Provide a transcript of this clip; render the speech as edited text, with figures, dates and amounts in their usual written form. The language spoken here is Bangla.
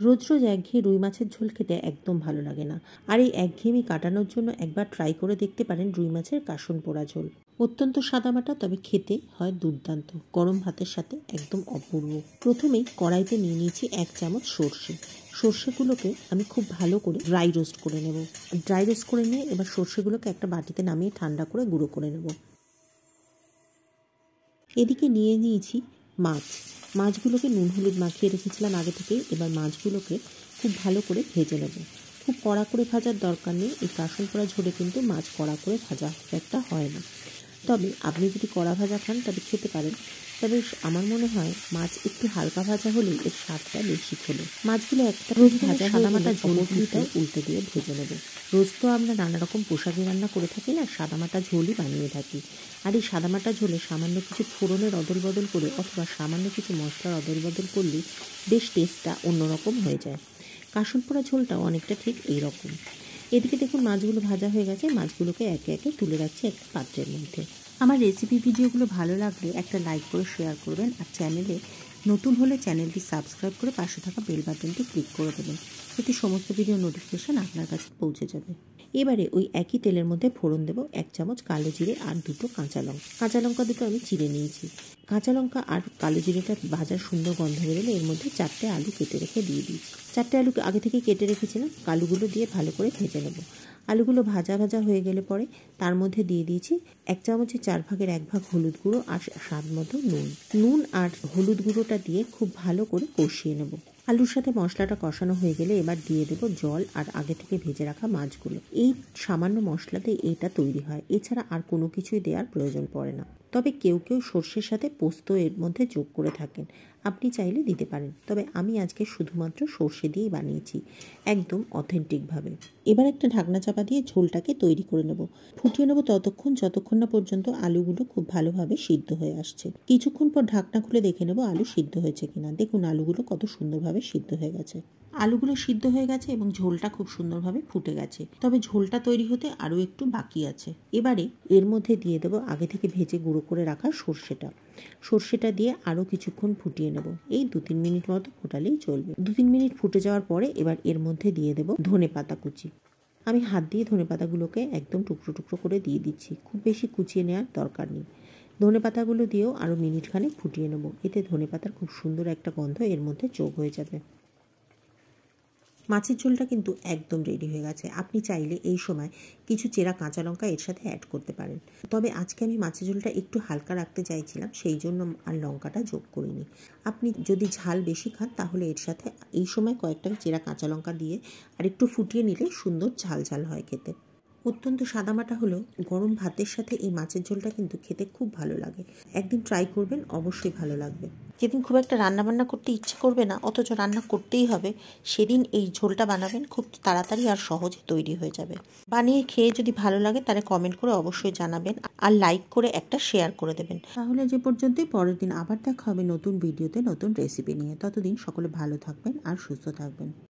রোজ রোজ একঘেয়ে রুই মাছের ঝোল খেতে একদম ভালো লাগে না। আর এই একঘেয়েমি কাটানোর জন্য একবার ট্রাই করে দেখতে পারেন রুই মাছের কাসুন পোড়া ঝোল। অত্যন্ত সাদামাটা, তবে খেতে হয় দুর্দান্ত। গরম ভাতের সাথে একদম অপূর্ব। প্রথমেই কড়াইতে নিয়ে নিয়েছি 1 চামচ সর্ষে। সর্ষেগুলোকে আমি খুব ভালো করে ড্রাই রোস্ট করে নেব। ড্রাই রোস্ট করে নিয়ে এবার সর্ষেগুলোকে একটা বাটিতে নামিয়ে ঠান্ডা করে গুঁড়ো করে নেব। এদিকে নিয়ে নিয়েছি মাছগুলোকে নুন হলুদ মাখিয়ে রেখেছিলাম আগে থেকেই। এবার মাছগুলোকে খুব ভালো করে ভেজে নেব। খুব কড়া করে ভাজার দরকার নেই, এই কাসুন পোড়া ঝোলে কিন্তু মাছ কড়া করে ভাজা একটা হয় না। তবে আপনি যদি কড়া ভাজা খান তবে খেতে পারেন, তবে আমার মনে হয় মাছ একটু হালকা ভাজা হলেই এর স্বাদটা বেশি খোলে। মাছগুলো একটা রোজ ভাজা সাদামাটা ঝোলটাও উল্টে দিয়ে ভেজে নেব। রোজ তো আমরা নানা রকম পোশাকি রান্না করে থাকি না, সাদামাটা ঝোলই বানিয়ে থাকি। আর এই সাদামাটা ঝোলে সামান্য কিছু ফোড়নের অদল বদল করে অথবা সামান্য কিছু মশলার অদল বদল করলে বেশ টেস্টটা অন্যরকম হয়ে যায়। কাসুন পোড়া ঝোলটাও অনেকটা ঠিক এইরকম। এদিকে দেখুন মাছগুলো ভাজা হয়ে গেছে। মাছগুলোকে একে একে তুলে রাখছি একটা পাত্রের মধ্যে। আমার রেসিপি ভিডিওগুলো ভালো লাগলে একটা লাইক করে শেয়ার করবেন, আর চ্যানেলে নতুন হলে চ্যানেলটি সাবস্ক্রাইব করে পাশে থাকা বেল বাটনটি ক্লিক করে দেবেন, এতে সমস্ত ভিডিও নোটিফিকেশান আপনার কাছে পৌঁছে যাবে। এবারে ওই একই তেলের মধ্যে ফোড়ন দেব 1 চামচ কালো জিরে আর 2টো কাঁচা লঙ্কা দুটো আমি চিড়ে নিয়েছি। কাঁচা লঙ্কা আর কালো জিরেটা ভাজার সুন্দর গন্ধ বেরোলে এর মধ্যে 4টে আলু কেটে রেখে দিয়ে দিয়েছি। 4টে আলু আগে থেকে কেটে রেখেছিলাম। আলুগুলো দিয়ে ভালো করে ভেজে নেব। আলুগুলো ভাজা হয়ে গেলে পরে তার মধ্যে দিয়ে দিয়েছি 1 চামচের 4 ভাগের 1 ভাগ হলুদ গুঁড়ো আর স্বাদ মতো নুন আর হলুদ গুঁড়োটা দিয়ে খুব ভালো করে কষিয়ে নেব। আলুর সাথে মশলাটা কষানো হয়ে গেলে এবার দিয়ে দেবো জল আর আগে থেকে ভেজে রাখা মাছগুলো। এই সামান্য মশলাতে এটা তৈরি হয়, এছাড়া আর কোনো কিছুই দেওয়ার প্রয়োজন পড়ে না। তবে কেউ সর্ষের সাথে পোস্ত এর মধ্যে যোগ করে থাকেন, আপনি চাইলে দিতে পারেন, তবে আমি আজকে শুধুমাত্র সর্ষে দিয়েই বানিয়েছি একদম অথেন্টিকভাবে। এবার একটা ঢাকনা চাপা দিয়ে ঝোলটাকে তৈরি করে নেব। ফুটিয়ে নেব যতক্ষণ না পর্যন্ত আলুগুলো খুব ভালোভাবে সিদ্ধ হয়ে আসছে। কিছুক্ষণ পর ঢাকনা খুলে দেখে নেব আলু সিদ্ধ হয়েছে কিনা। দেখুন আলুগুলো কত সুন্দরভাবে সিদ্ধ হয়ে গেছে। আলুগুলো সিদ্ধ হয়ে গেছে এবং ঝোলটা খুব সুন্দরভাবে ফুটে গেছে, তবে ঝোলটা তৈরি হতে আরও একটু বাকি আছে। এবারে এর মধ্যে দিয়ে দেবো আগে থেকে ভেজে গুঁড়ো করে রাখা সর্ষেটা দিয়ে আরও কিছুক্ষণ ফুটিয়ে নেব। এই 2-3 মিনিট মতো ফোটালেই চলবে। 2-3 মিনিট ফুটে যাওয়ার পরে এবার এর মধ্যে দিয়ে দেবো ধনেপাতা কুচি। আমি হাত দিয়ে ধনেপাতাগুলোকে একদম টুকরো টুকরো করে দিয়ে দিচ্ছি, খুব বেশি কুচিয়ে নেওয়ার দরকার নেই। ধনেপাতাগুলো দিয়েও আরও মিনিটখানেক ফুটিয়ে নেব, এতে ধনেপাতার খুব সুন্দর একটা গন্ধ এর মধ্যে যোগ হয়ে যাবে। মাছের ঝোলটা কিন্তু একদম রেডি হয়ে গেছে। আপনি চাইলে এই সময় কিছু চেরা কাঁচা লঙ্কা এর সাথে অ্যাড করতে পারেন, তবে আজকে আমি মাছের ঝোলটা একটু হালকা রাখতে চাইছিলাম, সেই জন্য আর লঙ্কাটা যোগ করিনি। আপনি যদি ঝাল বেশি খান তাহলে এর সাথে এই সময় কয়েকটা চেরা কাঁচা লঙ্কা দিয়ে আর একটু ফুটিয়ে নিলে সুন্দর ঝাল হয় খেতে। অত্যন্ত সাদামাটা হলেও গরম ভাতের সাথে এই মাছের ঝোলটা কিন্তু খেতে খুব ভালো লাগে। একদিন ট্রাই করবেন, অবশ্যই ভালো লাগবে। যেদিন খুব একটা রান্নাবান্না করতে ইচ্ছে করবে না অথচ রান্না করতেই হবে, সেদিন এই ঝোলটা বানাবেন, খুব তাড়াতাড়ি আর সহজে তৈরি হয়ে যাবে। বানিয়ে খেয়ে যদি ভালো লাগে তাহলে কমেন্ট করে অবশ্যই জানাবেন, আর লাইক করে একটা শেয়ার করে দেবেন। তাহলে যে পর্যন্তই, পরের দিন আবার দেখা হবে নতুন ভিডিওতে নতুন রেসিপি নিয়ে। ততদিন সকলে ভালো থাকবেন আর সুস্থ থাকবেন।